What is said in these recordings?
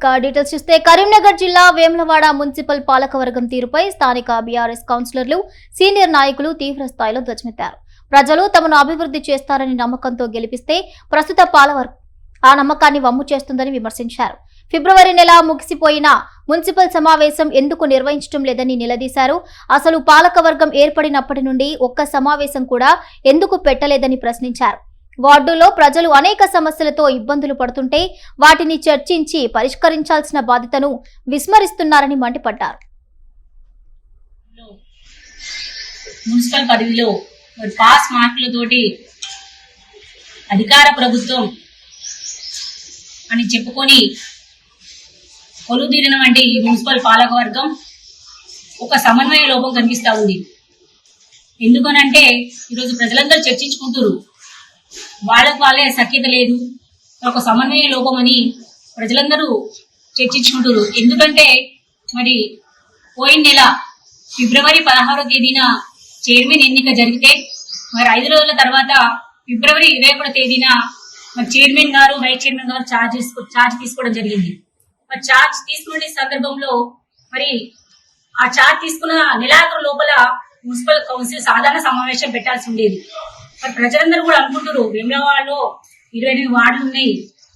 ఇక డీటెయిల్స్ చూస్తే కరీంనగర్ జిల్లా వేములవాడ మున్సిపల్ పాలకవర్గం తీరుపై స్థానిక బీఆర్ఎస్ కౌన్సిలర్లు సీనియర్ నాయకులు తీవ్ర స్థాయిలో ధ్వజమెత్తారు. ప్రజలు తమను అభివృద్ధి చేస్తారని నమ్మకంతో గెలిపిస్తే ప్రస్తుత పాలకవర్గం ఆ నమ్మకాన్ని వమ్ము చేస్తుందని విమర్శించారు. ఫిబ్రవరి నెల ముగిసిపోయిన మున్సిపల్ సమావేశం ఎందుకు నిర్వహించడం లేదని నిలదీశారు. అసలు పాలకవర్గం ఏర్పడినప్పటి నుండి ఒక్క సమావేశం కూడా ఎందుకు పెట్టలేదని ప్రశ్నించారు. వార్డులో ప్రజలు అనేక సమస్యలతో ఇబ్బందులు పడుతుంటే వాటిని చర్చించి పరిష్కరించాల్సిన బాధ్యతను విస్మరిస్తున్నారని మండిపడ్డారు. మున్సిపల్ పరిధిలో పాస్ మార్కులతోటి అధికార ప్రభుత్వం అని చెప్పుకొని కొలుదీరిన వంటి ఈ మున్సిపల్ పాలకవర్గం ఒక సమన్వయ లోపం కనిపిస్తా ఉంది. ఎందుకనంటే ఈరోజు ప్రజలందరూ చర్చించుకుంటారు, వాళ్ళకు వాళ్ళే సఖ్యత లేదు, ఒక సమన్వయ లోపం అని ప్రజలందరూ చర్చించుకుంటారు. ఎందుకంటే మరి పోయిన నెల ఫిబ్రవరి 16వ తేదీన చైర్మన్ ఎన్నిక జరిగితే మరి 5 రోజుల తర్వాత ఫిబ్రవరి 21వ తేదీన మరి చైర్మన్ గారు వైస్ చైర్మన్ గారు ఛార్జ్ తీసుకోవడం జరిగింది. మరి ఛార్జ్ తీసుకునే సందర్భంలో మరి ఆ ఛార్జ్ తీసుకున్న నెలాఖరు లోపల మున్సిపల్ కౌన్సిల్ సాధారణ సమావేశం పెట్టాల్సి ఉండేది. మరి ప్రజలందరూ కూడా అనుకుంటారు, వేములవాడలో 28 వార్డులు ఉన్నాయి,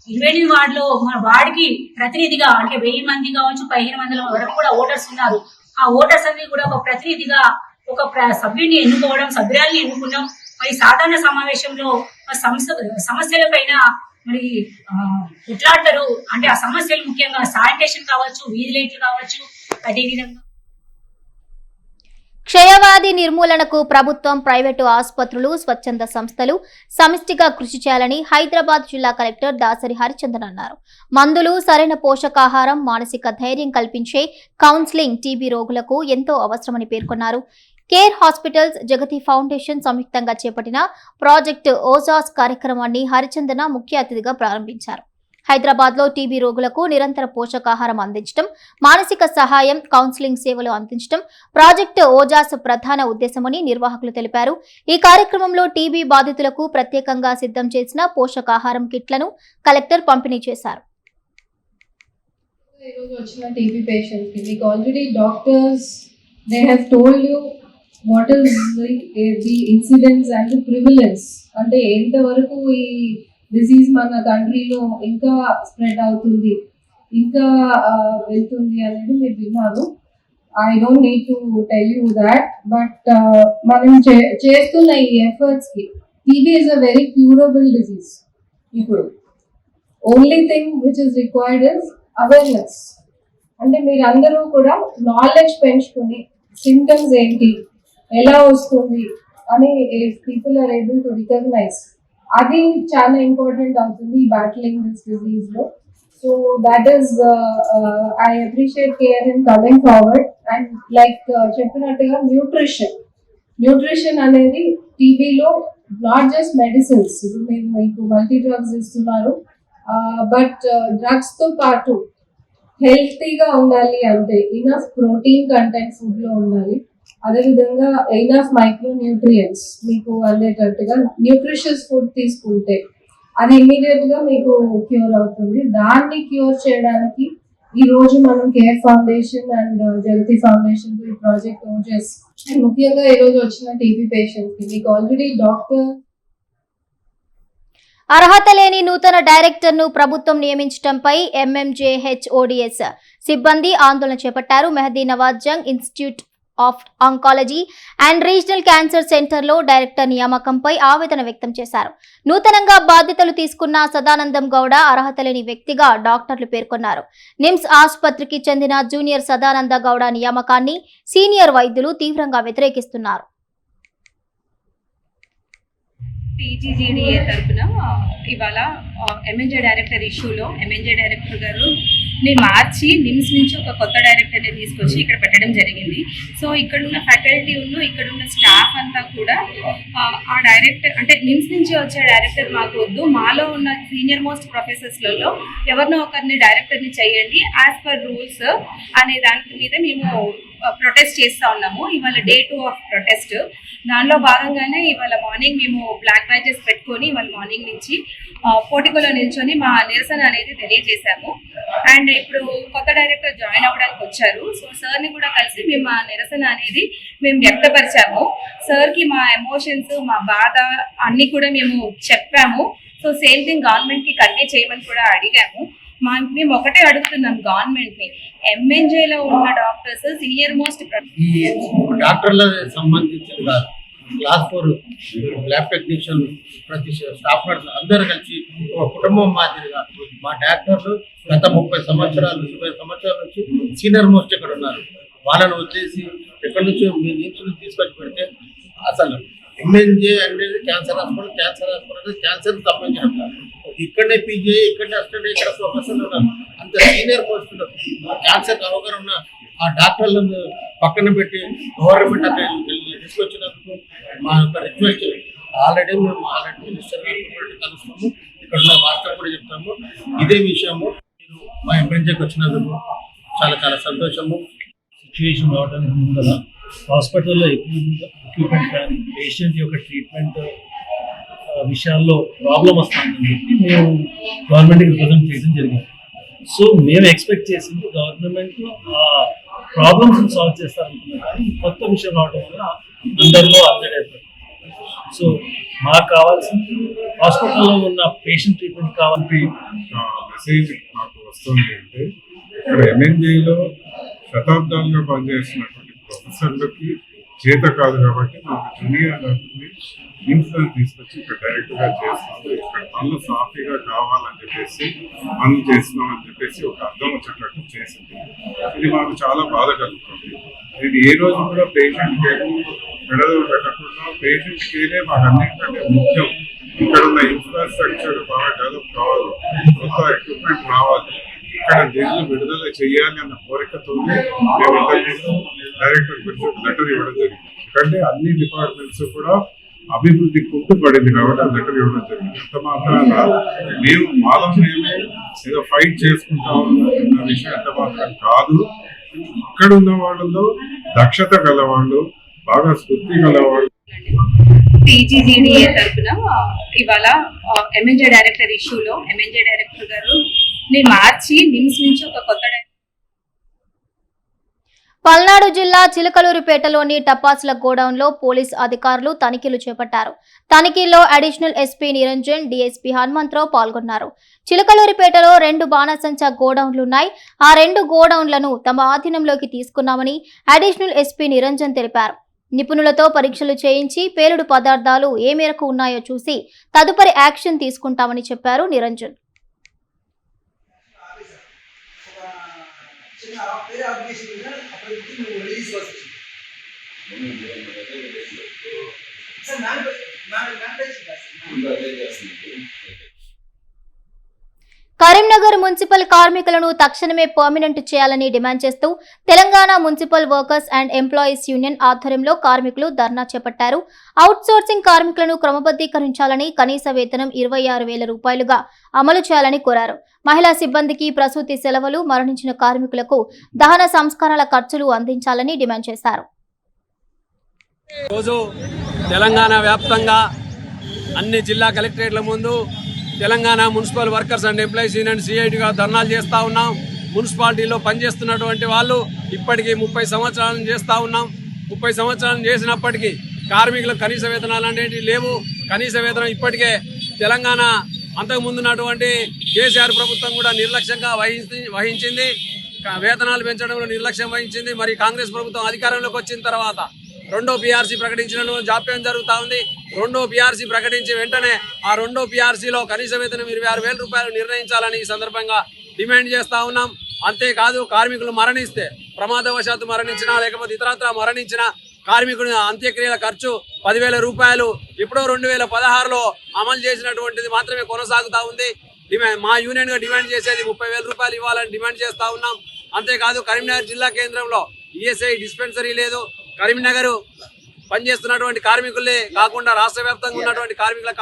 28 వార్డులో మన వార్డుకి ప్రతినిధిగా అంటే 1000 మంది కావచ్చు 15 మంది వరకు కూడా ఓటర్స్ ఉన్నారు. ఆ ఓటర్స్ అన్ని కూడా ఒక ప్రతినిధిగా ఒక సభ్యుడిని ఎన్నుకోవడం, సభ్యురాల్ని ఎన్నుకున్నాం. మరి సాధారణ సమావేశంలో సమస్యల పైన మరి కొట్లాడతారు. అంటే ఆ సమస్యలు ముఖ్యంగా శానిటేషన్ కావచ్చు, వీధి లైట్లు కావచ్చు, అదేవిధంగా క్షయవ్యాధి నిర్మూలనకు ప్రభుత్వం, ప్రైవేటు ఆసుపత్రులు, స్వచ్ఛంద సంస్థలు సమిష్టిగా కృషి చేయాలని హైదరాబాద్ జిల్లా కలెక్టర్ దాసరి హరిచందన్ అన్నారు. మందులు, సరైన పోషకాహారం, మానసిక ధైర్యం కల్పించే కౌన్సిలింగ్ టీబీ రోగులకు ఎంతో అవసరమని పేర్కొన్నారు. కేర్ హాస్పిటల్స్, జగతి ఫౌండేషన్ సంయుక్తంగా చేపట్టిన ప్రాజెక్టు ఓజాస్ కార్యక్రమాన్ని హరిచందన ముఖ్య అతిథిగా ప్రారంభించారు. హైదరాబాద్ లో టీబీ రోగులకు నిరంతర పోషకాహారం అందించడం, మానసిక సహాయం, కౌన్సిలింగ్ సేవలు అందించడం ప్రాజెక్టు ఓజాస్ ప్రధాన ఉద్దేశమని నిర్వాహకులు తెలిపారు. ఈ కార్యక్రమంలో టీబీ బాధితులకు ప్రత్యేకంగా సిద్ధం చేసిన పోషకాహారం కిట్లను కలెక్టర్ పంపిణీ చేశారు. what is the incidence and the prevalence అంటే ఎంతవరకు ఈ డిసీజ్ మన కంట్రీలో ఇంకా స్ప్రెడ్ అవుతుంది, ఇంకా వెళ్తుంది అనేది మీరు విన్నారు. I don't need to tell you that, but మనం చేస్తున్న ఈ ఎఫర్ట్స్ కి TB is a very curable disease. ఇప్పుడు only thing which is required is awareness. అంటే మీరు అందరూ కూడా నాలెడ్జ్ పెంచుకొని సింటమ్స్ ఏంటి, ఎలా వస్తుంది అని people are able to recognise, అది చాలా ఇంపార్టెంట్ అవుతుంది బ్యాటిలింగ్ దిస్ డిజీజ్ లో. So that is I appreciate Care in coming forward. And like చెప్పినట్టుగా న్యూట్రిషన్ అనేది టీబీలో నాట్ జస్ట్ మెడిసిన్స్, ఇప్పుడు మేము మీకు మల్టీ డ్రగ్స్ ఇస్తున్నారు, బట్ డ్రగ్స్ తో పాటు హెల్తీగా ఉండాలి అంటే ఇనఫ్ ప్రోటీన్ కంటెంట్ ఫుడ్ లో ఉండాలి, అదేవిధంగా ఇనఫ్ మైక్రో న్యూట్రియంట్స్ మీకు అందేటట్టుగా న్యూట్రిషియస్ ఫుడ్ తీసుకుంటే అది ఇమీడియట్ గా మీకు క్యూర్ అవుతుంది. దాన్ని క్యూర్ చేయడానికి ఈ రోజు మనం Care Foundation and Jagati Foundation ఈ ప్రాజెక్ట్ ఓజస్, ముఖ్యంగా ఈ రోజు వచ్చిన టీబీ పేషెంట్స్ కి మీకు ఆల్రెడీ డాక్టర్ అర్హత లేని నూతన డైరెక్టర్ను ప్రభుత్వం నియమించడంపై ఎంఎంజేహెచ్ఓడిఎస్ సిబ్బంది ఆందోళన చేపట్టారు. Mehdi Nawaz Jung Institute of Oncology and Regional Cancer సెంటర్లో డైరెక్టర్ నియామకంపై ఆవేదన వ్యక్తం చేశారు. నూతనంగా బాధ్యతలు తీసుకున్న సదానందం గౌడ అర్హత లేని వ్యక్తిగా డాక్టర్లు పేర్కొన్నారు. నిమ్స్ ఆసుపత్రికి చెందిన జూనియర్ సదానంద గౌడ నియామకాన్ని సీనియర్ వైద్యులు తీవ్రంగా వ్యతిరేకిస్తున్నారు. టీజీజీడీఏ తరఫున ఇవాళ ఎంఎన్జే డైరెక్టర్ ఇష్యూలో ఎంఎన్జే డైరెక్టర్ గారు మార్చి నిమ్స్ నుంచి ఒక కొత్త డైరెక్టర్ని తీసుకొచ్చి ఇక్కడ పెట్టడం జరిగింది. సో ఇక్కడున్న ఫ్యాకల్టీ ఇక్కడున్న స్టాఫ్ అంతా కూడా ఆ డైరెక్టర్ అంటే నిమ్స్ నుంచి వచ్చే డైరెక్టర్ మాకు వద్దు, మాలో ఉన్న సీనియర్ మోస్ట్ ప్రొఫెసర్స్లలో ఎవరినో ఒకరిని డైరెక్టర్ని చేయండి యాజ్ పర్ రూల్స్ అనే దాని మీద మేము ప్రొటెస్ట్ చేస్తూ ఉన్నాము. ఇవాళ డే 2 ఆఫ్ ప్రొటెస్ట్. దానిలో భాగంగానే ఇవాళ మార్నింగ్ మేము బ్లాక్ బ్లాక్ బ్యాచెస్ పెట్టుకొని వాళ్ళు మార్నింగ్ నుంచి పోర్టికోలో నిల్చొని మా నిరసన అనేది తెలియజేశాము. అండ్ ఇప్పుడు కొత్త డైరెక్టర్ జాయిన్ అవ్వడానికి వచ్చారు. సో సార్ని కూడా కలిసి మేము మా నిరసన అనేది మేము వ్యక్తపరిచాము. సార్కి మా ఎమోషన్స్, మా బాధ అన్ని కూడా మేము చెప్పాము. సో సేమ్ థింగ్ గవర్నమెంట్కి కన్వే చేయమని కూడా అడిగాము. మేము ఒకటే అడుగుతున్నాం గవర్నమెంట్ని, ఎంఎన్జేలో ఉన్న డాక్టర్స్ సీనియర్ మోస్ట్ ఈ డాక్టర్లకు సంబంధించిన క్లాస్ 4 ల్యాబ్ టెక్నీషియన్ ప్రతి స్టాఫ్ నర్స్ అందరూ కలిసి ఒక కుటుంబం మాదిరిగా మా డాక్టర్లు గత 30 సంవత్సరాలు 20 సంవత్సరాల నుంచి సీనియర్ మోస్ట్ ఇక్కడ ఉన్నారు. వాళ్ళని వచ్చేసి ఎక్కడి నుంచో మీ నుంచి తీసుకొచ్చి పెడితే అసలు ఎంఎన్జే అనేది క్యాన్సర్ హాస్పిటల్ అనేది క్యాన్సర్ సంబంధించిన ఇక్కడనే పీజీ, ఇక్కడనే అసిస్టెంట్, ఇక్కడ ప్రొఫెసర్ ఉన్నారు. అంత సీనియర్ పోస్టులు క్యాన్సర్ అవగాహన ఉన్న ఆ డాక్టర్లను పక్కన పెట్టి గవర్నమెంట్ అక్కడ తీసుకొచ్చినందుకు మా యొక్క రిక్వెస్ట్. ఆల్రెడీ మినిస్టర్ గారితో కలుస్తాము, ఇక్కడ ఉన్న వాస్తవం కూడా చెప్తాము. ఇదే విషయము మీరు మా ఎంఎన్జేకి వచ్చినందుకు చాలా చాలా సంతోషము. సిచ్యువేషన్ రావడానికి ముందర హాస్పిటల్లో ఎక్విప్మెంట్ కానీ పేషెంట్ యొక్క ట్రీట్మెంట్ విషయాల్లో ప్రాబ్లం వస్తుందని చెప్పి మేము గవర్నమెంట్కి రిప్రజెంట్ చేయడం జరిగింది. సో మేము ఎక్స్పెక్ట్ చేసింది గవర్నమెంట్ ఆ ప్రాబ్లమ్స్ సాల్వ్ చేస్తారనుకున్నాం, కానీ కొత్త విషయం రావడం వల్ల అందరిలో అప్డేట్ అవుతుంది. సో మాకు కావాల్సింది హాస్పిటల్లో ఉన్న పేషెంట్ ట్రీట్మెంట్ కావాలంటే మెసేజ్ నాకు వస్తుంది అంటే ఇక్కడ ఎంఎన్జేలో శతాబ్దాలుగా పనిచేస్తున్నటువంటి ప్రొఫెసర్లకి చేత కాదు కాబట్టి నాకు జూనియర్ డాక్టర్ని ఇన్ఫ్లుయెన్స్ తీసుకొచ్చి ఇక్కడ డైరెక్ట్గా చేస్తున్నాము. ఇక్కడ పనులు సాఫీగా కావాలని చెప్పేసి పనులు చేస్తున్నాం అని చెప్పేసి ఒక అర్థం వచ్చేటట్టు చేసింది. ఇది మాకు చాలా బాధ కలుగుతుంది. ఇది ఏ రోజు కూడా పేషెంట్ కేర్ విడదలు పెట్టకుండా పేషెంట్ కేరే మాకు అన్నింటికంటే ముఖ్యం. ఇక్కడ ఉన్న ఇన్ఫ్రాస్ట్రక్చర్ బాగా డెవలప్ కావాలి, కొత్త ఎక్విప్మెంట్ రావాలి, ఇక్కడ నిధులు విడుదల చేయాలి అన్న కోరికతో మేము ఇంతకుముందు డైరెక్టర్ గురించి ఒక లెటర్ ఇవ్వడం జరిగింది. ఎందుకంటే అన్ని డిపార్ట్మెంట్స్ కూడా అభివృద్ధి కుంటుపడింది కాబట్టి ఆ లెటర్ ఇవ్వడం జరిగింది. అంత మాత్రాన మేము మాలో మేమే ఏదో ఫైట్ చేసుకుంటాం అన్న విషయం ఎంత మాత్రం కాదు. ఇక్కడ ఉన్న వాళ్ళలో దక్షత గలవాళ్ళు, బాగా స్ఫూర్తి గలవాళ్ళు. టీజీజీడీఏ తరఫున ఇవాళ ఎంఎన్జే డైరెక్టర్ ఇష్యూలో ఎంఎన్జే డైరెక్టర్ గారు మార్చి నిమ్స్ నుంచి ఒక కొత్త పల్నాడు జిల్లా చిలకలూరిపేటలోని టపాసుల గోడౌన్లో పోలీస్ అధికారులు తనిఖీలు చేపట్టారు. తనిఖీల్లో additional SP Niranjan, DSP Hanumantharao పాల్గొన్నారు. చిలకలూరిపేటలో 2 బాణసంచా గోడౌన్లున్నాయి. ఆ 2 గోడౌన్లను తమ ఆధీనంలోకి తీసుకున్నామని అడిషనల్ ఎస్పీ నిరంజన్ తెలిపారు. నిపుణులతో పరీక్షలు చేయించి పేలుడు పదార్థాలు ఏ మేరకు ఉన్నాయో చూసి తదుపరి యాక్షన్ తీసుకుంటామని చెప్పారు నిరంజన్. కరీంనగర్ మున్సిపల్ కార్మికులను తక్షణమే పర్మినెంట్ చేయాలని డిమాండ్ చేస్తూ Telangana municipal workers and employees union ఆధ్వర్యంలో కార్మికులు ధర్నా చేపట్టారు. అవుట్సోర్సింగ్ కార్మికులను క్రమబద్ధీకరించాలని, కనీస వేతనం 26,000 రూపాయలుగా అమలు చేయాలని కోరారు. మహిళా సిబ్బందికి ప్రసూతి సెలవులు, మరణించిన కార్మికులకు దహన సంస్కారాల ఖర్చులు అందించాలని డిమాండ్ చేశారు. రోజు తెలంగాణ వ్యాప్తంగా అన్ని జిల్లా కలెక్టరేట్ల ముందు Telangana municipal workers and employees union సిఐటిగా ధర్నాలు చేస్తూ ఉన్నాం. మున్సిపాలిటీలో పనిచేస్తున్నటువంటి వాళ్ళు ఇప్పటికీ 30 సంవత్సరాలను చేస్తూ ఉన్నాం. 30 సంవత్సరాలు చేసినప్పటికీ కార్మికులకు కనీస వేతనాలు అనేవి లేవు. కనీస వేతనం ఇప్పటికే తెలంగాణ అంతకుముందున్నటువంటి కేసీఆర్ ప్రభుత్వం కూడా నిర్లక్ష్యంగా వహించింది. వేతనాలు పెంచడంలో నిర్లక్ష్యం వహించింది. మరి కాంగ్రెస్ ప్రభుత్వం అధికారంలోకి వచ్చిన తర్వాత 2వ PRC ప్రకటించడంలో జాప్యం జరుగుతూ ఉంది. 2వ PRC ప్రకటించి వెంటనే ఆ 2వ PRCలో కనీస వేతనం 26,000 రూపాయలు నిర్ణయించాలని ఈ సందర్భంగా డిమాండ్ చేస్తూ ఉన్నాం. అంతేకాదు, కార్మికులు మరణిస్తే, ప్రమాదవశాత్తు మరణించినా లేకపోతే ఇతరత్రా మరణించిన కార్మికుడి అంత్యక్రియల ఖర్చు 10,000 రూపాయలు ఎప్పుడో 2016లో అమలు చేసినటువంటిది మాత్రమే కొనసాగుతూ ఉంది. మా యూనియన్గా డిమాండ్ చేసేది 30,000 రూపాయలు ఇవ్వాలని డిమాండ్ చేస్తూ ఉన్నాం. అంతేకాదు, కరీంనగర్ జిల్లా కేంద్రంలో ESI డిస్పెన్సరీ లేదు. కరీంనగర్ పనిచేస్తున్నటువంటి కార్మికులే కాకుండా రాష్ట్ర వ్యాప్తంగా ఉన్నటువంటి కార్మికుల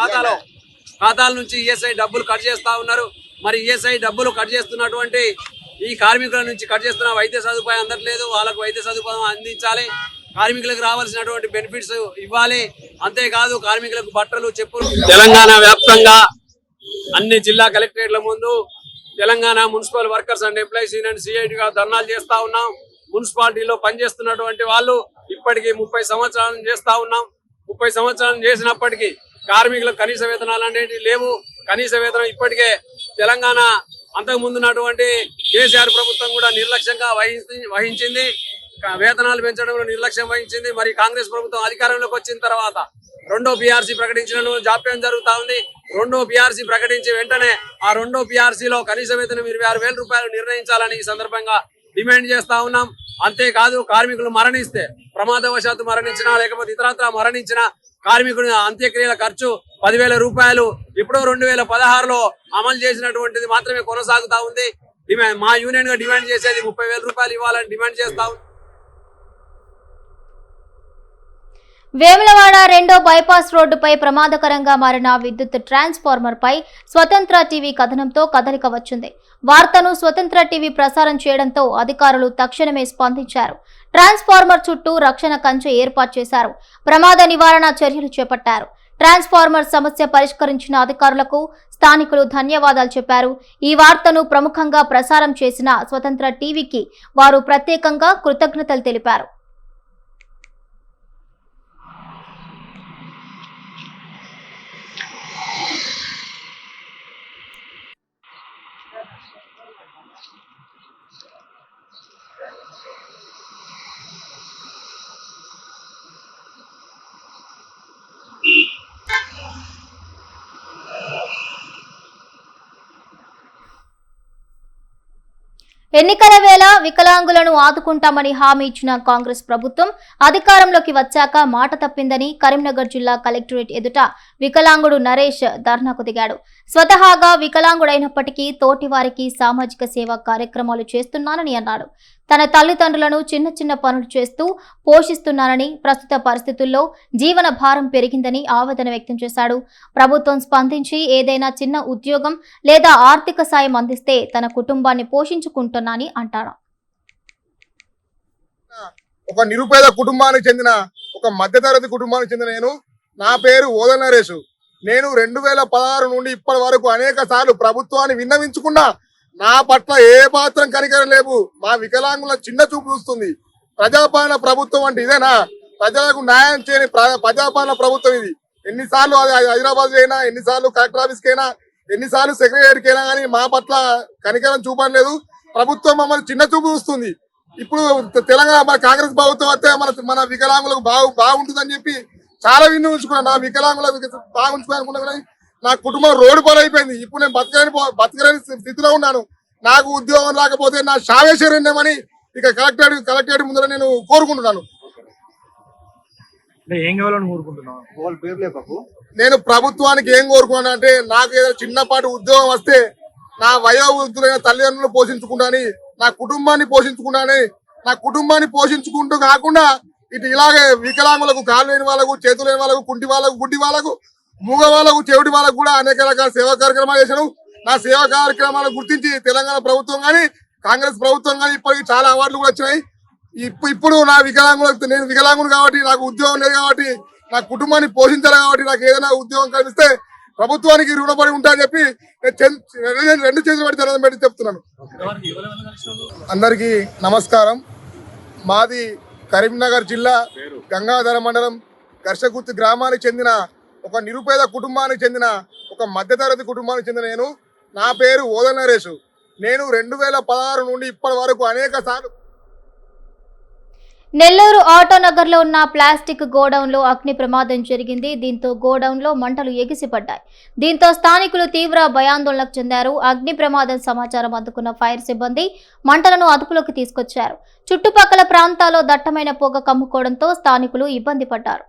ఖాతాల నుంచి ESI డబ్బులు కట్ చేస్తూ ఉన్నారు. మరి ESI డబ్బులు కట్ చేస్తున్నటువంటి ఈ కార్మికుల నుంచి కట్ చేస్తున్న వైద్య సదుపాయం అందట్లేదు. వాళ్ళకు వైద్య సదుపాయం అందించాలి. కార్మికులకు రావాల్సినటువంటి బెనిఫిట్స్ ఇవ్వాలి. అంతేకాదు కార్మికులకు బట్టలు చెప్పులు. తెలంగాణ వ్యాప్తంగా అన్ని జిల్లా కలెక్టరేట్ల ముందు Telangana municipal workers and employees union సిఐటిగా ధర్నాలు చేస్తా ఉన్నాం. మున్సిపాలిటీలో పనిచేస్తున్నటువంటి వాళ్ళు ఇప్పటికీ 30 సంవత్సరాలు చేస్తా ఉన్నాం. 30 సంవత్సరాలు చేసినప్పటికీ కార్మికులకు కనీస వేతనాలు అనేవి లేవు. కనీస వేతనం ఇప్పటికే తెలంగాణ అంతకు ముందున్నటువంటి కేసీఆర్ ప్రభుత్వం కూడా నిర్లక్ష్యంగా వహించింది. వేతనాలు పెంచడంలో నిర్లక్ష్యం వహించింది. మరి కాంగ్రెస్ ప్రభుత్వం అధికారంలోకి వచ్చిన తర్వాత 2వ PRC ప్రకటించడం జాప్యం జరుగుతా ఉంది. 2వ PRC ప్రకటించి వెంటనే ఆ 2వ PRCలో కనీస వేతనం 26,000 రూపాయలు నిర్ణయించాలని ఈ సందర్భంగా డిమాండ్ చేస్తా ఉన్నాం. అంతేకాదు కార్మికులు మరణిస్తే, ప్రమాదవశాత్తు మరణించినా లేకపోతే ఇతరత్రా మరణించిన కార్మికుడి అంత్యక్రియల ఖర్చు 10,000 రూపాయలు ఎప్పుడో 2016లో అమలు చేసినటువంటిది మాత్రమే కొనసాగుతా ఉంది. మా యూనియన్ గా డిమాండ్ చేసేది 30,000 రూపాయలు ఇవ్వాలని డిమాండ్ చేస్తా ఉంది. వేములవాడ 2వ బైపాస్ రోడ్డుపై ప్రమాదకరంగా మారిన విద్యుత్ ట్రాన్స్ఫార్మర్ పై స్వతంత్ర టీవీ కథనంతో కదలిక వచ్చింది. వార్తను స్వతంత్ర టీవీ ప్రసారం చేయడంతో అధికారులు తక్షణమే స్పందించారు. ట్రాన్స్ఫార్మర్ చుట్టూ రక్షణ కంచె ఏర్పాటు చేశారు. ప్రమాద నివారణ చర్యలు చేపట్టారు. ట్రాన్స్ఫార్మర్ సమస్య పరిష్కరించిన అధికారులకు స్థానికులు ధన్యవాదాలు చెప్పారు. ఈ వార్తను ప్రముఖంగా ప్రసారం చేసిన స్వతంత్ర టీవీకి వారు ప్రత్యేకంగా కృతజ్ఞతలు తెలిపారు. ఎన్నికల వేళ వికలాంగులను ఆదుకుంటామని హామీ ఇచ్చిన కాంగ్రెస్ ప్రభుత్వం అధికారంలోకి వచ్చాక మాట తప్పిందని కరీంనగర్ జిల్లా కలెక్టరేట్ ఎదుట వికలాంగుడు నరేష్ ధర్నాకు దిగాడు. స్వతహాగా వికలాంగుడైనప్పటికీ తోటి వారికి సామాజిక సేవా కార్యక్రమాలు చేస్తున్నానని అన్నాడు. తన తల్లిదండ్రులను చిన్న చిన్న పనులు చేస్తూ పోషిస్తున్నానని, ప్రస్తుత పరిస్థితుల్లో జీవన భారం పెరిగిందని ఆవేదన వ్యక్తం చేశాడు. ప్రభుత్వం స్పందించి ఏదైనా చిన్న ఉద్యోగం లేదా ఆర్థిక సాయం అందిస్తే తన కుటుంబాన్ని పోషించుకుంటున్నానని అంటాడు. ఒక నిరుపేద కుటుంబానికి చెందిన, ఒక మధ్యతరగతి కుటుంబానికి చెందిన నా పేరు ఓదెల నరేష్. నేను 2016 నుండి ఇప్పటి వరకు అనేక సార్లు ప్రభుత్వాన్ని విన్నవించుకున్నా. నా పట్ల ఏ మాత్రం కనికరం లేవు. మా వికలాంగుల చిన్న చూపు చూస్తుంది. ప్రజాపాలన ప్రభుత్వం అంటే ఇదేనా? ప్రజలకు న్యాయం చేయని ప్రజాపాలన ప్రభుత్వం ఇది. ఎన్నిసార్లు హైదరాబాద్ అయినా, ఎన్నిసార్లు కలెక్టర్ ఆఫీస్కి అయినా, ఎన్నిసార్లు సెక్రటరీకి అయినా కానీ మా పట్ల కనికరం చూపలేదు. ప్రభుత్వం మమ్మల్ని చిన్న చూపు చూస్తుంది. ఇప్పుడు తెలంగాణ మన కాంగ్రెస్ ప్రభుత్వం వస్తే మన వికలాంగులకు బాగుంటుందని చెప్పి చాలా విన్నవించుకున్నాను. నా వికలాంగులకు బాగుంచుకోవాలనుకున్నా కానీ నా కుటుంబం రోడ్డు పాలైపోయింది. ఇప్పుడు నేను బతకలేని స్థితిలో ఉన్నాను. నాకు ఉద్యోగం రాకపోతే నా శావేశ్వరేమని ఇక కలెక్టరేట్ ముందర నేను కోరుకుంటున్నాను. నేను ప్రభుత్వానికి ఏం కోరుకున్నాను అంటే, నాకు ఏదో చిన్నపాటి ఉద్యోగం వస్తే నా వయోవృద్ధులైన తల్లిదండ్రులను పోషించుకుంటానని, నా కుటుంబాన్ని పోషించుకుంటూ కాకుండా ఇటు ఇలాగే వికలాంగులకు, కాలు లేని వాళ్ళకు, చేతులు లేని వాళ్ళకు, కుంటి వాళ్ళకు, గుడ్డి వాళ్ళకు, మూగ వాళ్ళకు, చెవిటి వాళ్ళకు కూడా అనేక రకాల సేవా కార్యక్రమాలు చేశాను. నా సేవా కార్యక్రమాలను గుర్తించి తెలంగాణ ప్రభుత్వం కానీ, కాంగ్రెస్ ప్రభుత్వం కానీ ఇప్పటికి చాలా అవార్డులు కూడా వచ్చినాయి. ఇప్పుడు నా వికలాంగులకు, నేను వికలాంగుడు కాబట్టి నాకు ఉద్యోగం లేదు కాబట్టి, నా కుటుంబాన్ని పోషించాలి కాబట్టి నాకు ఏదైనా ఉద్యోగం కల్పిస్తే ప్రభుత్వానికి రుణపడి ఉంటానని చెప్పి నేను 2 చేతులు పడి దండం పెట్టి చెప్తున్నాను. అందరికీ నమస్కారం. మాది కరీంనగర్ జిల్లా గంగాధర మండలం గర్షగుర్తి గ్రామానికి చెందిన ఒక నిరుపేద కుటుంబానికి చెందిన, ఒక మధ్యతరగతి కుటుంబానికి చెందిన నా పేరు ఓదెల నరేష్. నేను 2016 నుండి ఇప్పటి వరకు అనేక సార్లు నెల్లూరు ఆటోనగర్లో ఉన్న ప్లాస్టిక్ గోడౌన్లో అగ్ని ప్రమాదం జరిగింది. దీంతో గోడౌన్లో మంటలు ఎగిసిపడ్డాయి. దీంతో స్థానికులు తీవ్ర భయాందోళనకు చెందారు. అగ్ని ప్రమాదం సమాచారం అందుకున్న ఫైర్ సిబ్బంది మంటలను అదుపులోకి తీసుకొచ్చారు. చుట్టుపక్కల ప్రాంతాల్లో దట్టమైన పొగ కమ్ముకోవడంతో స్థానికులు ఇబ్బంది పడ్డారు.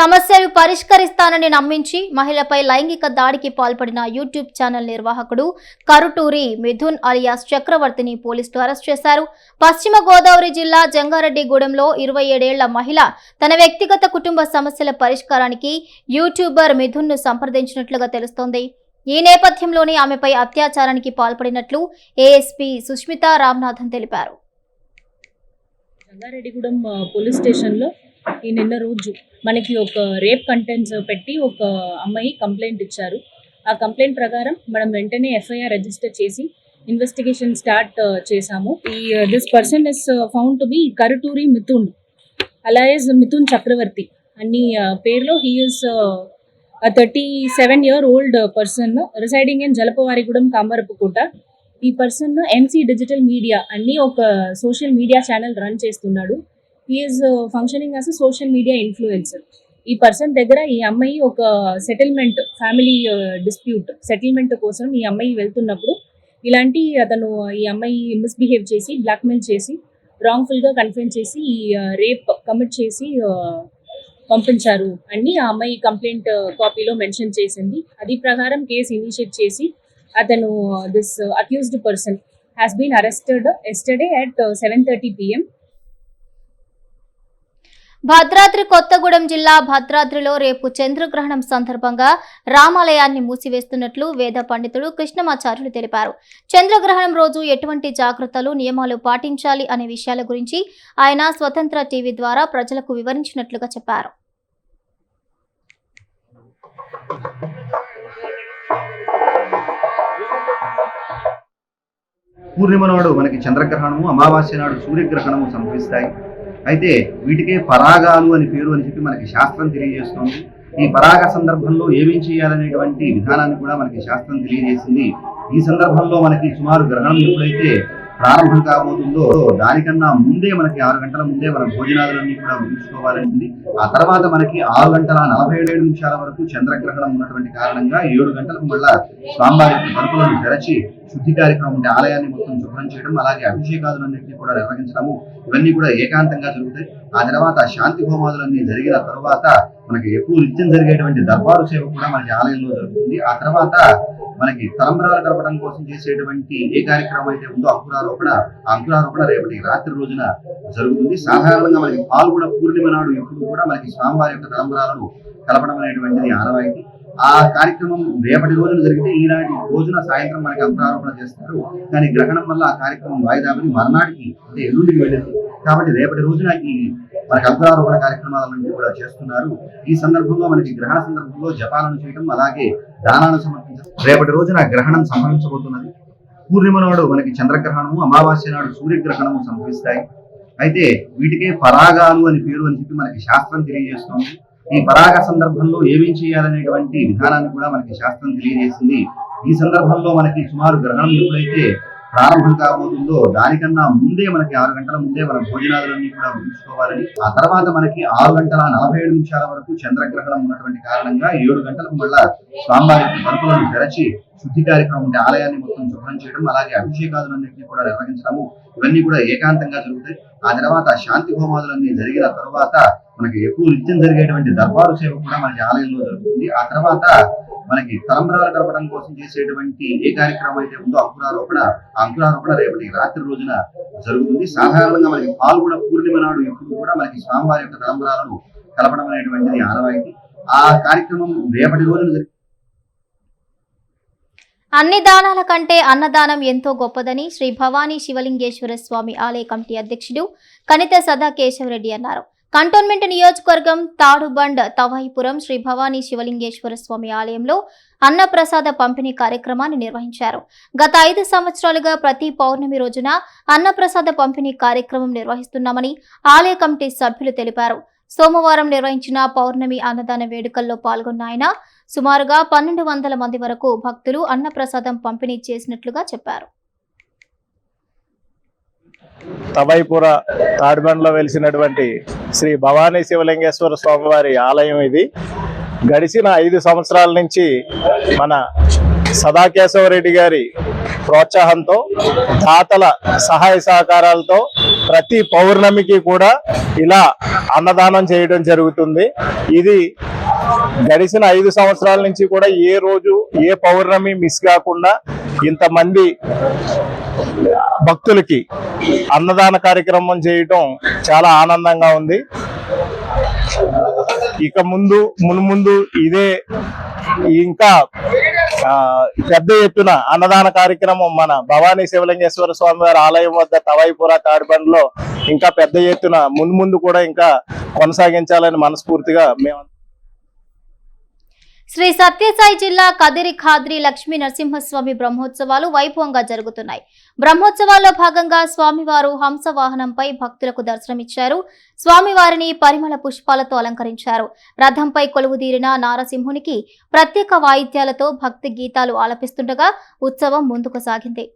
సమస్యలు పరిష్కరిస్తానని నమ్మించి మహిళపై లైంగిక దాడికి పాల్పడిన యూట్యూబ్ ఛానల్ నిర్వాహకుడు కరుటూరి మిథున్ అలియాస్ చక్రవర్తిని పోలీసులు అరెస్ట్ చేశారు. పశ్చిమ గోదావరి జిల్లా జంగారెడ్డిగూడెంలో 27 ఏళ్ల మహిళ తన వ్యక్తిగత కుటుంబ సమస్యల పరిష్కారానికి యూట్యూబర్ మిథున్ ను సంప్రదించినట్లుగా తెలుస్తోంది. ఈ నేపథ్యంలోనే ఆమెపై అత్యాచారానికి పాల్పడినట్లు ఏఎస్పీ సుష్మితా రామ్నాథన్ తెలిపారు. జంగారెడ్డిగూడెం పోలీస్ స్టేషన్లో ఈ నిన్న రోజు మనకి ఒక రేప్ కంటెంట్స్ పెట్టి ఒక అమ్మాయి కంప్లైంట్ ఇచ్చారు. ఆ కంప్లైంట్ ప్రకారం మనం వెంటనే ఎఫ్ఐఆర్ రిజిస్టర్ చేసి ఇన్వెస్టిగేషన్ స్టార్ట్ చేశాము. This person is found to be Karuturi Mithun alias Mithun Chakravarthi అన్ని పేరులో. He is 37-year-old person residing in Jalapavarigudem Kamarapukota. ఈ పర్సన్ ఎంసీ డిజిటల్ మీడియా అన్ని ఒక సోషల్ మీడియా ఛానల్ రన్ చేస్తున్నాడు. He is functioning as a social media influencer. ఈ person దగ్గర ఈ అమ్మాయి ఒక సెటిల్మెంట్ ఫ్యామిలీ డిస్ప్యూట్ సెటిల్మెంట్ కోసం ఈ అమ్మాయి వెళ్తున్నప్పుడు ఇలాంటి అతను ఈ అమ్మాయి మిస్బిహేవ్ చేసి బ్లాక్మెయిల్ చేసి రాంగ్ఫుల్గా కన్ఫైన్ చేసి ఈ రేప్ కమిట్ చేసి పంపించారు అని ఆ అమ్మాయి కంప్లైంట్ కాపీలో మెన్షన్ చేసింది. అది ప్రకారం కేసు ఇనిషియేట్ చేసి అతను this accused person has been arrested yesterday at 7:30 PM. Bhadradri Kothagudem జిల్లా భద్రాద్రిలో రేపు చంద్రగ్రహణం సందర్భంగా రామాలయాన్ని మూసివేస్తున్నట్లు వేద పండితుడు కృష్ణమాచార్యులు తెలిపారు. చంద్రగ్రహణం రోజు ఎటువంటి జాగ్రత్తలు నియమాలు పాటించాలి అనే విషయాల గురించి ఆయన స్వతంత్ర టీవీ ద్వారా ప్రజలకు వివరించినట్లుగా చెప్పారు. పూర్ణిమ నాడు మనకి చంద్రగ్రహణము, అమావాస్య నాడు సూర్యగ్రహణము సంభవిస్తాయి. అయితే వీటికే పరాగాలు అని పేరు అని చెప్పి మనకి శాస్త్రం తెలియజేస్తుంది. ఈ పరాగ సందర్భంలో ఏమేం చేయాలనేటువంటి విధానాన్ని కూడా మనకి శాస్త్రం తెలియజేసింది. ఈ సందర్భంలో మనకి సుమారు గ్రహణం ఎప్పుడైతే ప్రారంభం కాబోతుందో దానికన్నా ముందే మనకి 6 గంటల ముందే మన భోజనాదులన్నీ కూడా ముగించుకోవాలని. ఆ తర్వాత మనకి 6:47 వరకు చంద్రగ్రహణం ఉన్నటువంటి కారణంగా 7 గంటలకు మళ్ళా స్వామివారి తలుపులను తెరచి శుద్ధి కార్యక్రమం ఉంటే ఆలయాన్ని మొత్తం శుభ్రం చేయడం, అలాగే అభిషేకాదులన్నింటినీ కూడా నిర్వహించడము ఇవన్నీ కూడా ఏకాంతంగా జరుగుతాయి. ఆ తర్వాత శాంతి హోమాదులన్నీ జరిగిన తర్వాత మనకి ఎప్పుడు నిత్యం జరిగేటువంటి దర్బారు సేవ కూడా మనకి ఆలయంలో జరుగుతుంది. ఆ తర్వాత మనకి తలంబరాలు కలపడం కోసం చేసేటువంటి ఏ కార్యక్రమం అయితే ఉందో అంకురారోపణ రేపటి రాత్రి రోజున జరుగుతుంది. సాధారణంగా మనకి పాల్గొన పూర్ణిమ నాడు ఎప్పుడు కూడా మనకి స్వామివారి యొక్క తలంబరాలను కలపడం అనేటువంటిది ఆనవాయితీ. ఆ కార్యక్రమం రేపటి రోజున జరిగితే ఈనాటి రోజున సాయంత్రం మనకి అంకురారోపణ చేస్తారు. కానీ గ్రహణం వల్ల ఆ కార్యక్రమం వాయిదామని మర్నాటికి అంటే ఎల్లుండికి వెళ్ళింది. కాబట్టి రేపటి రోజున ఈ మనకి అంకురారోపణ కార్యక్రమాలన్నీ కూడా చేస్తున్నారు. ఈ సందర్భంలో మనకి గ్రహణ సందర్భంలో జపాలను చేయడం, అలాగే దానాలను సమర్పించడం. రేపటి రోజున గ్రహణం సంభవించబోతున్నది. పూర్ణిమ నాడు మనకి చంద్రగ్రహణము, అమావాస్య నాడు సూర్యగ్రహణము సంభవిస్తాయి. అయితే వీటికే పరాగాలు అని పేరు అని చెప్పి మనకి శాస్త్రం తెలియజేస్తుంది. ఈ పరాగ సందర్భంలో ఏమేం చేయాలనేటువంటి విధానాన్ని కూడా మనకి శాస్త్రం తెలియజేసింది. ఈ సందర్భంలో మనకి సుమారు గ్రహణం ఎప్పుడైతే ప్రారంభం కాబోతుందో దానికన్నా ముందే మనకి 6 గంటల ముందే మన భోజనాదులన్నీ కూడా ముగించుకోవాలని. ఆ తర్వాత మనకి 6:47 వరకు చంద్రగ్రహణం ఉన్నటువంటి కారణంగా 7 గంటలకు మళ్ళా స్వామివారి తలుపులను తెరచి శుద్ధి కార్యక్రమం ఉంటే ఆలయాన్ని మొత్తం శుభ్రం చేయడం, అలాగే అభిషేకాదులన్నింటినీ కూడా నిర్వహించడము ఇవన్నీ కూడా ఏకాంతంగా జరుగుతాయి. ఆ తర్వాత శాంతి హోమాదులన్నీ జరిగిన తర్వాత మనకి ఎప్పుడు నిత్యం జరిగేటువంటి దర్బారు సేవ కూడా మనకి ఆలయంలో జరుగుతుంది. ఆ తర్వాత మనకి తలంబరాలు కలపడం కోసం చేసేటువంటి ఏ కార్యక్రమం అయితే ఉందో అంకురారోపణ రేపటి రాత్రి రోజున జరుగుతుంది. సాధారణంగా మనకి పాల్గొన పూర్ణిమ నాడు ఎప్పుడు కూడా మనకి స్వామివారి యొక్క తలంబరాలను కలపడం అనేటువంటిది ఆనవాయితీ. ఆ కార్యక్రమం రేపటి రోజున అన్ని దానాల కంటే అన్నదానం ఎంతో గొప్పదని శ్రీ భవానీ శివలింగేశ్వర స్వామి ఆలయ కమిటీ అధ్యక్షుడు కనిత సదా కేశవరెడ్డి అన్నారు. కంటోన్మెంట్ నియోజకవర్గం తాడుబండ్ తవాయిపురం శ్రీ భవానీ శివలింగేశ్వర స్వామి ఆలయంలో అన్నప్రసాద పంపిణీ కార్యక్రమాన్ని నిర్వహించారు. గత 5 సంవత్సరాలుగా ప్రతి పౌర్ణమి రోజున అన్నప్రసాద పంపిణీ కార్యక్రమం నిర్వహిస్తున్నామని ఆలయ కమిటీ సభ్యులు తెలిపారు. సోమవారం నిర్వహించిన పౌర్ణమి అన్నదాన వేడుకల్లో పాల్గొన్న ఆయన సుమారుగా 1200 మంది వరకు భక్తులు అన్నప్రసాదం పంపిణీ చేసినట్లుగా చెప్పారు. తవైపుర తాడిబండ్లో వెలిసినటువంటి శ్రీ భవానీ శివలింగేశ్వర స్వామివారి ఆలయం ఇది. గడిచిన 5 సంవత్సరాల నుంచి మన సదాకేశవరెడ్డి గారి ప్రోత్సాహంతో దాతల సహాయ సహకారాలతో ప్రతి పౌర్ణమికి కూడా ఇలా అన్నదానం చేయడం జరుగుతుంది. ఇది గడిచిన 5 సంవత్సరాల నుంచి కూడా ఏ రోజు ఏ పౌర్ణమి మిస్ కాకుండా ఇంతమంది భక్తులకి అన్నదాన కార్యక్రమం చేయటం చాలా ఆనందంగా ఉంది. ఇక మున్ముందు ఇదే ఇంకా పెద్ద ఎత్తున అన్నదాన కార్యక్రమం మన భవానీ శివలింగేశ్వర స్వామి వారి ఆలయం వద్ద తవాయిపుర తాడిబండ్లో ఇంకా పెద్ద ఎత్తున మున్ముందు కూడా ఇంకా కొనసాగించాలని మనస్ఫూర్తిగా మేము శ్రీ సత్యసాయి జిల్లా కదిరి ఖాద్రి లక్ష్మీ నరసింహస్వామి బ్రహ్మోత్సవాలు వైభవంగా జరుగుతున్నాయి. బ్రహ్మోత్సవాల్లో భాగంగా స్వామివారు హంస వాహనంపై భక్తులకు దర్శనమిచ్చారు. స్వామివారిని పరిమళ పుష్పాలతో అలంకరించారు. రథంపై కొలువుదీరిన నారసింహునికి ప్రత్యేక వాయిద్యాలతో భక్తి గీతాలు ఆలపిస్తుండగా ఉత్సవం ముందుకు సాగింది.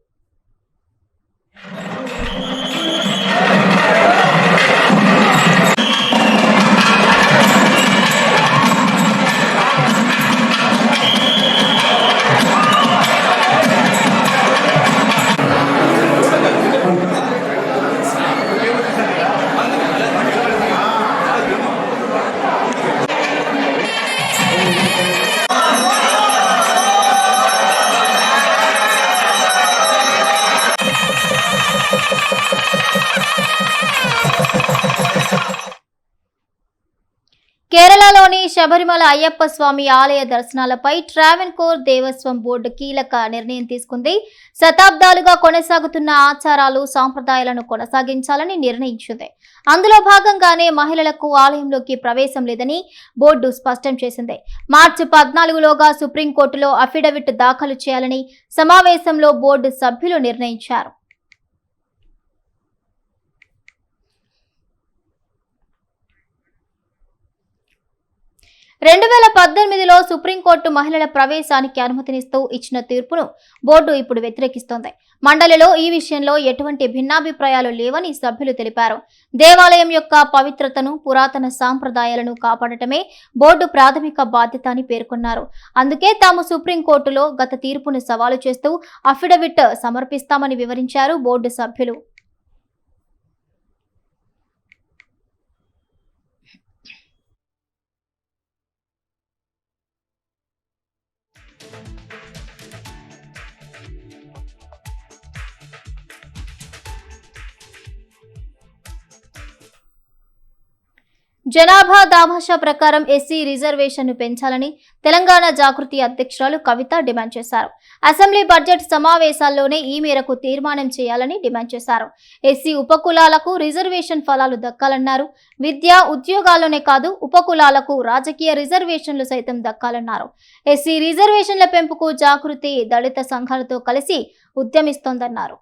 కేరళలోని శబరిమల అయ్యప్ప స్వామి ఆలయ దర్శనాలపై ట్రావెన్కోర్ దేవస్వం బోర్డు కీలక నిర్ణయం తీసుకుంది. శతాబ్దాలుగా కొనసాగుతున్న ఆచారాలు సంప్రదాయాలను కొనసాగించాలని నిర్ణయించింది. అందులో భాగంగానే మహిళలకు ఆలయంలోకి ప్రవేశం లేదని బోర్డు స్పష్టం చేసింది. మార్చి 14లోగా సుప్రీంకోర్టులో అఫిడవిట్ దాఖలు చేయాలని సమావేశంలో బోర్డు సభ్యులు నిర్ణయించారు. 2018లో సుప్రీంకోర్టు మహిళల ప్రవేశానికి అనుమతినిస్తూ ఇచ్చిన తీర్పును బోర్డు ఇప్పుడు వ్యతిరేకిస్తోంది. మండలిలో ఈ విషయంలో ఎటువంటి భిన్నాభిప్రాయాలు లేవని సభ్యులు తెలిపారు. దేవాలయం యొక్క పవిత్రతను, పురాతన సాంప్రదాయాలను కాపాడటమే బోర్డు ప్రాథమిక బాధ్యత అని పేర్కొన్నారు. అందుకే తాము సుప్రీంకోర్టులో గత తీర్పును సవాలు చేస్తూ అఫిడవిట్ సమర్పిస్తామని వివరించారు బోర్డు సభ్యులు. జనాభా దామాషా ప్రకారం ఎస్సీ రిజర్వేషన్ పెంచాలని తెలంగాణ జాగృతి అధ్యక్షురాలు కవిత డిమాండ్ చేశారు. అసెంబ్లీ బడ్జెట్ సమావేశాల్లోనే ఈ మేరకు తీర్మానం చేయాలని డిమాండ్ చేశారు. ఎస్సీ ఉపకులాలకు రిజర్వేషన్ ఫలాలు దక్కాలన్నారు. విద్య, ఉద్యోగాల్లోనే కాదు ఉపకులాలకు రాజకీయ రిజర్వేషన్లు సైతం దక్కాలన్నారు. ఎస్సీ రిజర్వేషన్ల పెంపుకు జాగృతి దళిత సంఘాలతో కలిసి ఉద్యమిస్తోందన్నారు.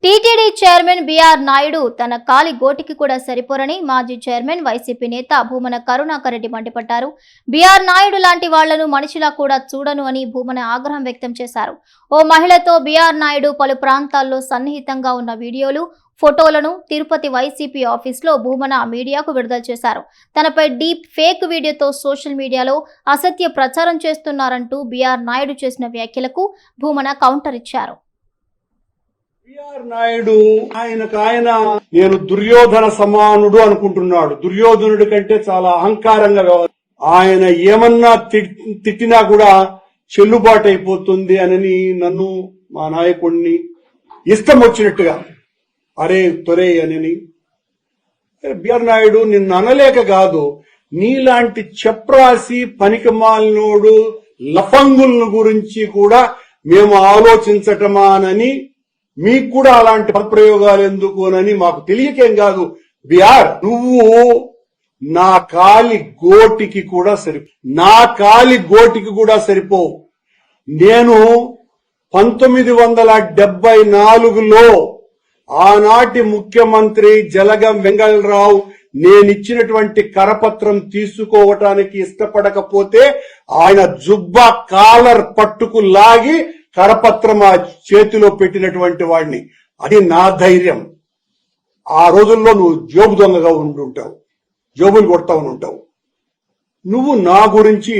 టీటీడీ చైర్మన్ బీఆర్ నాయుడు తన కాలి గోటికి కూడా సరిపోరని మాజీ చైర్మన్ వైసీపీ నేత భూమన కరుణాకర్ రెడ్డి మండిపడ్డారు. బీఆర్ నాయుడు లాంటి వాళ్లను మనిషిలా కూడా చూడను అని భూమన ఆగ్రహం వ్యక్తం చేశారు. ఓ మహిళతో బీఆర్ నాయుడు పలు ప్రాంతాల్లో సన్నిహితంగా ఉన్న వీడియోలు, ఫోటోలను తిరుపతి వైసీపీ ఆఫీస్లో భూమన మీడియాకు విడుదల చేశారు. తనపై డీప్ ఫేక్ వీడియోతో సోషల్ మీడియాలో అసత్య ప్రచారం చేస్తున్నారంటూ బీఆర్ నాయుడు చేసిన వ్యాఖ్యలకు భూమన కౌంటర్ ఇచ్చారు. బీఆర్ నాయుడు ఆయన నేను దుర్యోధన సమానుడు అనుకుంటున్నాడు. దుర్యోధనుడి కంటే చాలా అహంకారంగా ఆయన ఏమన్నా తిట్టినా కూడా చెల్లుబాటు అయిపోతుంది అని నన్ను, మా నాయకుడిని ఇష్టం వచ్చినట్టుగా అరే తొరే అని. బీఆర్ నాయుడు నిన్ను అనలేక కాదు, నీలాంటి చెప్రాసి పనికిమాలినోడు లఫంగులను గురించి కూడా మేము ఆలోచించటమానని, మీకు కూడా అలాంటి పదప్రయోగాలు ఎందుకు అని మాకు తెలియకేం కాదు. బీఆర్, నువ్వు నా కాలి గోటికి కూడా సరిపోవు. నేను 1974లో ఆనాటి ముఖ్యమంత్రి జలగం వెంగళరావు నేనిచ్చినటువంటి కరపత్రం తీసుకోవటానికి ఇష్టపడకపోతే ఆయన జుబ్బా కాలర్ పట్టుకు లాగి కరపత్రం ఆ చేతిలో పెట్టినటువంటి వాడిని. అది నా ధైర్యం. ఆ రోజుల్లో నువ్వు జోబు దొంగగా ఉండుంటావు, జోబులు కొడతా ఉంటావు. నువ్వు నా గురించి